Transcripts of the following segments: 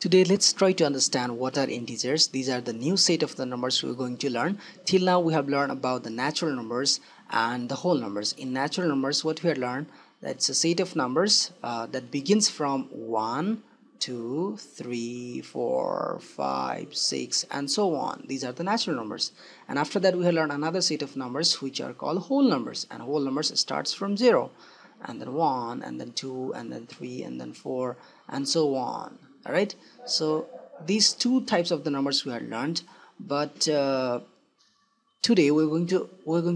Today let's try to understand what are integers. These are the new set of the numbers we're going to learn. Till now we have learned about the natural numbers and the whole numbers. In natural numbers what we have learned, that's a set of numbers that begins from 1, 2, 3, 4, 5, 6 and so on. These are the natural numbers. And after that we have learned another set of numbers which are called whole numbers, and whole numbers starts from 0 and then 1 and then 2 and then 3 and then 4 and so on. Alright, so these two types of the numbers we have learned, but today we're going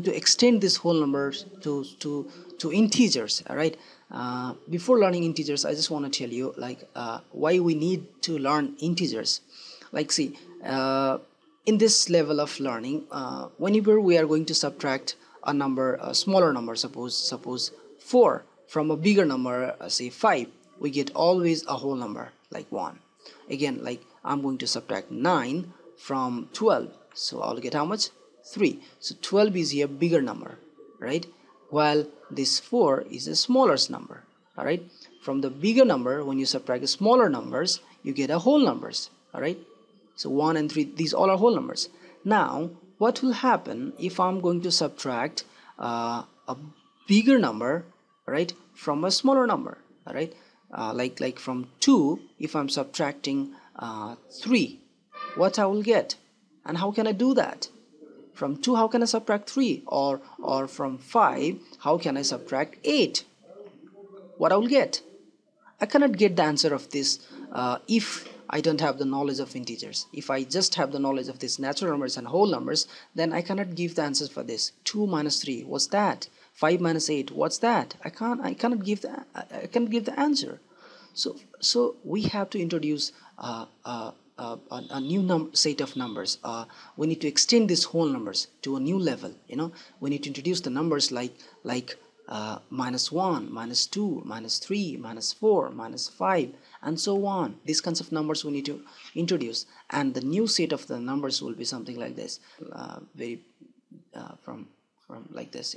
to extend this whole numbers to integers. Alright, before learning integers I just want to tell you why we need to learn integers. See, in this level of learning, whenever we are going to subtract a number, a smaller number, suppose 4 from a bigger number, say 5, we get always a whole number like 1. Again, I'm going to subtract 9 from 12, so I'll get how much? 3. So 12 is here bigger number, right? While this 4 is the smallest number. Alright, from the bigger number, when you subtract the smaller numbers, you get a whole numbers. Alright, so 1 and 3, these all are whole numbers. Now what will happen if I'm going to subtract a bigger number, right, from a smaller number? Alright, like from 2, if I'm subtracting 3, what I will get? And how can I do that? From 2, how can I subtract 3? Or from 5, how can I subtract 8? What I will get? I cannot get the answer of this if I don't have the knowledge of integers. If I just have the knowledge of these natural numbers and whole numbers, then I cannot give the answers for this. 2 minus 3, what's that? 5 minus 8, what's that? I cannot give the answer. So we have to introduce a new set of numbers. We need to extend these whole numbers to a new level. We need to introduce the numbers like minus 1, minus 2, minus 3, minus 4, minus 5 and so on. These kinds of numbers we need to introduce, and the new set of the numbers will be something like this, from like this,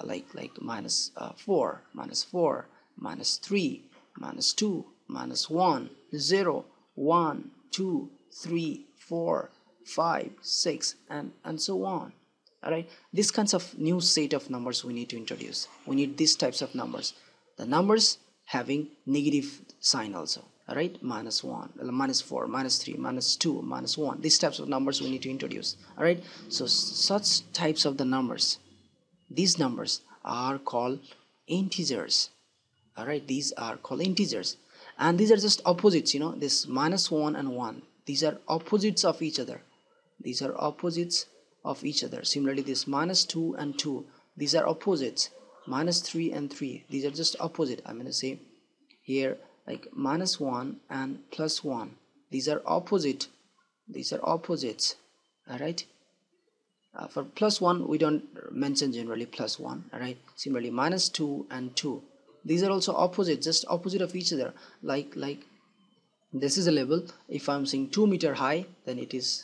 like minus 4, minus 4, minus 3, minus 2, minus 1, 0, 1, 2, 3, 4, 5, 6 and so on. Alright, these kinds of new set of numbers we need to introduce. We need these types of numbers, the numbers having negative sign also. Alright, minus 1, minus 4, minus 3, minus 2, minus 1. These types of numbers we need to introduce. Alright, so such types of the numbers, these numbers are called integers. Alright, these are called integers, and these are just opposites. This minus 1 and 1, these are opposites of each other. These are opposites of each other. Similarly, this minus 2 and 2, these are opposites. Minus 3 and 3, these are just opposite. I'm going to say here like minus 1 and plus 1, these are opposite. These are opposites. Alright, for plus 1 we don't mention generally plus 1. Alright, similarly minus 2 and 2, these are also opposite, just opposite of each other. Like this is a level. If I'm saying 2 meter high, then it is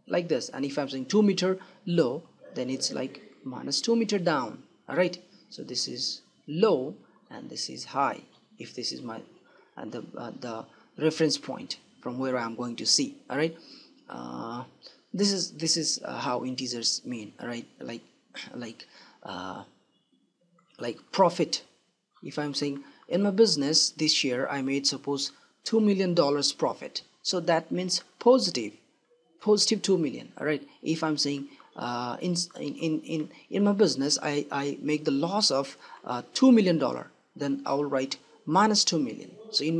like this, and if I'm saying 2 meter low, then it's like minus 2 meter down. Alright, so this is low and this is high, if this is my the reference point from where I'm going to see. Alright, this is how integers mean. Alright, like profit. If I'm saying in my business this year I made suppose $2 million profit, so that means positive 2 million. Alright, if I'm saying in my business I make the loss of $2 million, then I will write minus 2 million. So in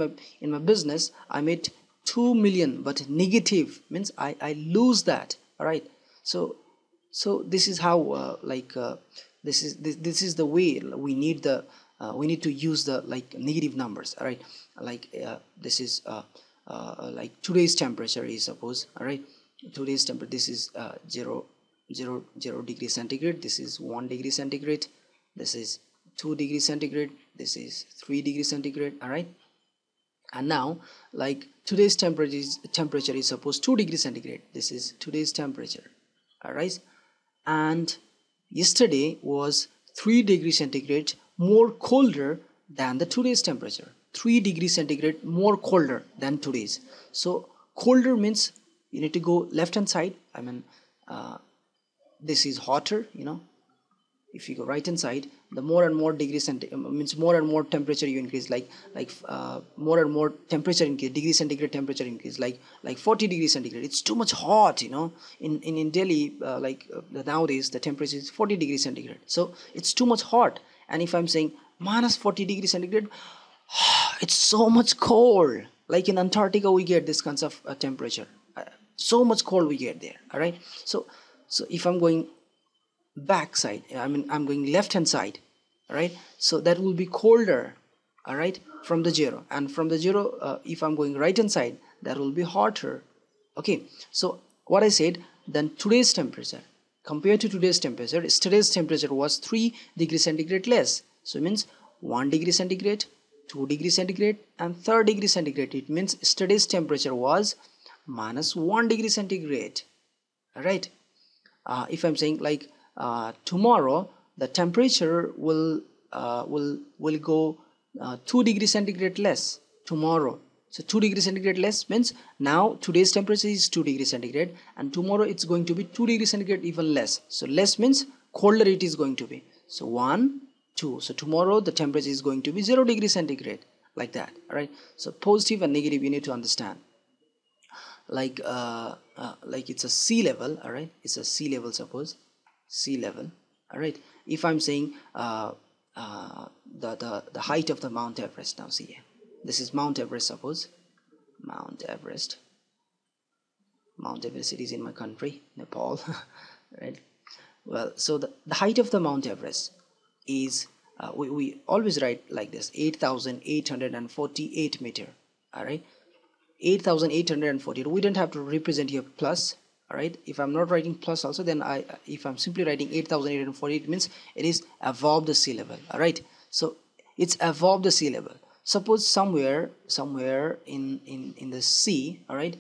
my business I made 2 million, but negative means I lose that. Alright, so this is how this is the way we need to use the negative numbers. Alright, this is like today's temperature is suppose. Alright, today's temperature, this is 0 degrees centigrade, this is 1 degree centigrade, this is 2 degrees centigrade, this is 3 degrees centigrade. Alright, and now today's temperature is suppose 2 degrees centigrade. This is today's temperature. Alright, and yesterday was 3 degrees centigrade more colder than the today's temperature. 3 degrees centigrade more colder than today's. So colder means you need to go left hand side. I mean this is hotter, you know. If you go right hand side, the more and more degrees means more and more temperature you increase, like more and more temperature increase, degree centigrade temperature increase, like 40 degrees centigrade. It's too much hot, you know. In Delhi, nowadays the temperature is 40 degrees centigrade, so it's too much hot. And if I'm saying minus 40 degrees centigrade, it's so much cold. Like in Antarctica we get this kinds of temperature, so much cold we get there. All right, so if I'm going back side, I mean I'm going left hand side, all right, so that will be colder, all right, from the 0. And from the 0, if I'm going right hand side, that will be hotter. Okay, so what I said, then today's temperature compared to today's temperature, today's temperature was 3 degrees centigrade less. So it means 1 degree centigrade, 2 degrees centigrade, and 3 degrees centigrade. It means today's temperature was minus 1 degree centigrade. All right, if I'm saying like tomorrow the temperature will go 2 degrees centigrade less tomorrow. So 2 degrees centigrade less means now today's temperature is 2 degrees centigrade and tomorrow it's going to be 2 degrees centigrade even less. So less means colder it is going to be. So 1, 2. So tomorrow the temperature is going to be 0 degrees centigrade, like that. All right, so positive and negative you need to understand. Like it's a sea level. All right, it's a sea level, suppose sea level. All right, if I'm saying the height of the Mount Everest. Now see here, this is Mount Everest, suppose Mount Everest. It is in my country, Nepal. Right, well, so the height of the Mount Everest is we always write like this, 8,848 meter. All right, 8,848. we don't have to represent here plus. All right, if I'm not writing plus also, then if I'm simply writing 8,848, it means it is above the sea level. All right, so it's above the sea level. Suppose somewhere in the sea, all right,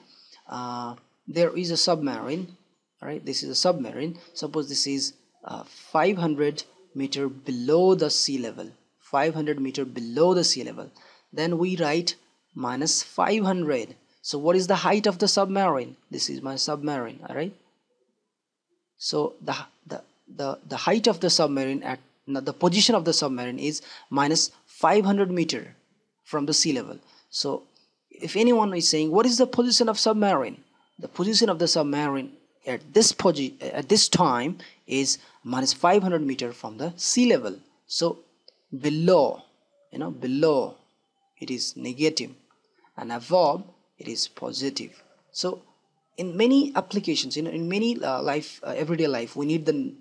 there is a submarine. All right, this is a submarine. Suppose this is 500 meter below the sea level, 500 meter below the sea level. Then we write minus 500. So what is the height of the submarine? This is my submarine. All right, so the height of the submarine at the position of the submarine is minus 500 meter from the sea level. So if anyone is saying what is the position of submarine, the position of the submarine at this time is minus 500 meter from the sea level. So below, below it is negative, and above it is positive. So in many applications, in many everyday life, we need the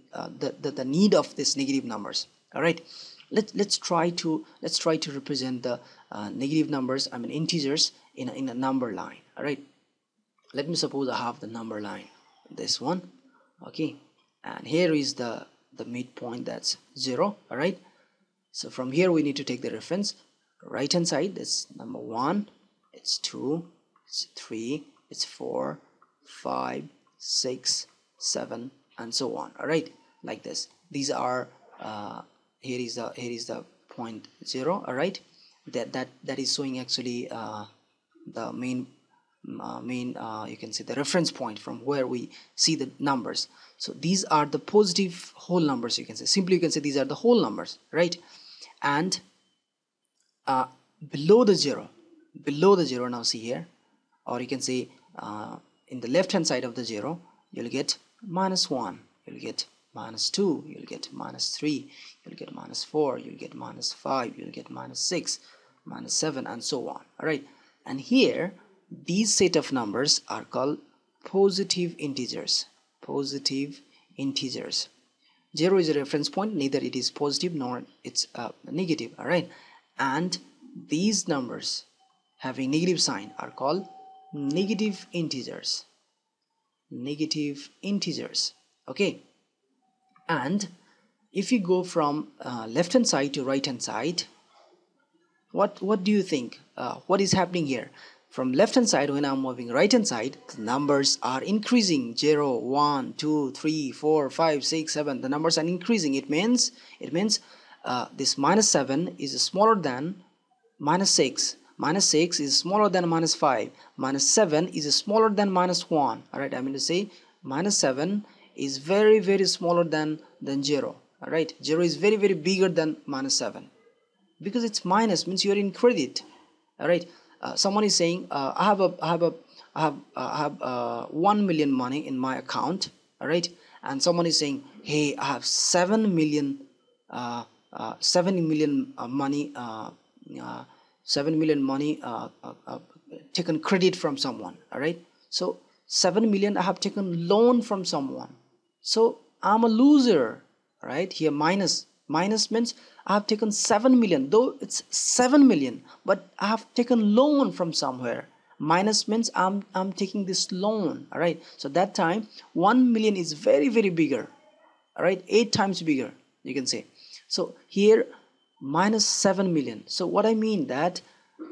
need of these negative numbers. All right, let's try to represent the negative numbers, I mean integers, in a number line. All right, let me suppose I have the number line, this one. Okay, and here is the midpoint, that's 0. All right, so from here we need to take the reference. Right hand side, that's number 1, it's 2, it's 3, it's 4, 5, 6, 7, and so on. All right, like this. These are here is the point 0. All right, that is showing actually the main you can say the reference point from where we see the numbers. So these are the positive whole numbers, you can say. Simply you can say these are the whole numbers, right? And below the 0, now see here, or you can say in the left hand side of the 0, you'll get minus 1, you'll get minus 2, you'll get minus 3, you'll get minus 4, you'll get minus 5, you'll get minus 6, minus 7, and so on. All right, and here these set of numbers are called positive integers. 0 is a reference point, neither it is positive nor it's negative. All right, and these numbers having negative sign are called negative integers. Okay, and if you go from left hand side to right hand side, what do you think what is happening here? From left hand side, when I'm moving right hand side, the numbers are increasing. 0, 1, 2, 3, 4, 5, 6, 7. The numbers are increasing. It means this minus 7 is smaller than minus 6. Minus 6 is smaller than minus 5. Minus 7 is smaller than minus 1. Alright, I mean to say minus 7 is very smaller than 0. Alright, 0 is very bigger than minus 7. Because it's minus means you're in credit. Alright, someone is saying I have 1 million money in my account. Alright, and someone is saying, hey, I have 7 million money 7 million money taken credit from someone. All right, so 7 million I have taken loan from someone, so I'm a loser. All right, here minus means I have taken 7 million, though it's 7 million, but I have taken loan from somewhere. Minus means I'm taking this loan. All right, so that time 1 million is very bigger. All right, 8 times bigger, you can say. So here minus 7 million. So what I mean that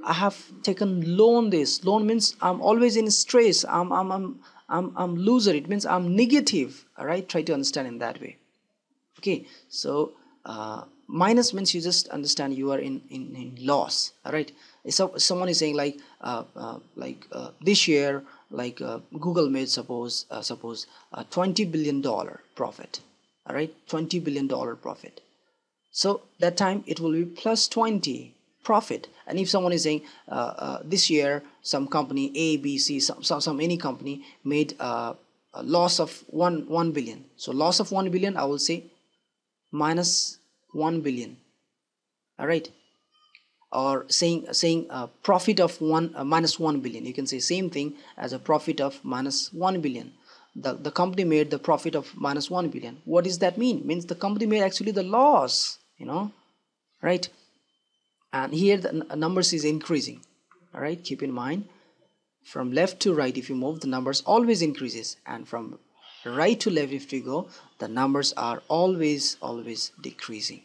I have taken loan. This loan means I'm always in stress. I'm loser. It means I'm negative. All right, try to understand in that way. Okay, so minus means you just understand you are in loss. All right, so someone is saying like this year, like Google made suppose $20 billion profit. All right, $20 billion profit. So that time it will be plus 20 profit. And if someone is saying this year some company A, B, C, some any company made a loss of 1 billion. So loss of 1 billion, I will say minus 1 billion. All right. Or saying profit of minus 1 billion. You can say same thing as a profit of minus 1 billion. The company made the profit of minus 1 billion. What does that mean? Means the company made actually the loss, right? And here the numbers is increasing. All right, keep in mind, from left to right, if you move, the numbers always increases, and from right to left, if you go, the numbers are always decreasing.